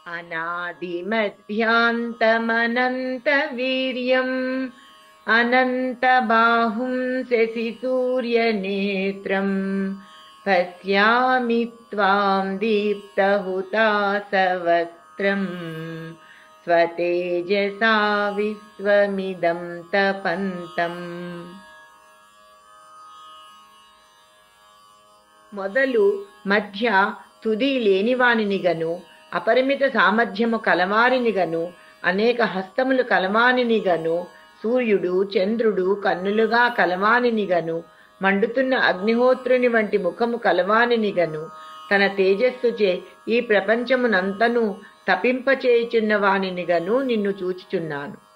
अनादिमध्यान्तमनन्तवीर्यम् अनन्तबाहुं शशिसूर्यनेत्रम् पश्यामि त्वां दीप्तहुतासवक्त्रम् स्वतेजसा विश्वमिदं तपन्तम्. మొదలు మధ్య తుది లేనివానినిగను, అపరిమిత సామర్థ్యము కలవానినిగను, అనేక హస్తములు కలవానినిగను, సూర్యుడు చంద్రుడు కన్నులుగా కలవానినిగను, మండుతున్న అగ్నిహోత్రుని వంటి ముఖము కలవానినిగను, తన తేజస్సుచే ఈ ప్రపంచమునంతను తపింపచేయుచున్న వానినిగను నిన్ను చూచుచున్నాను.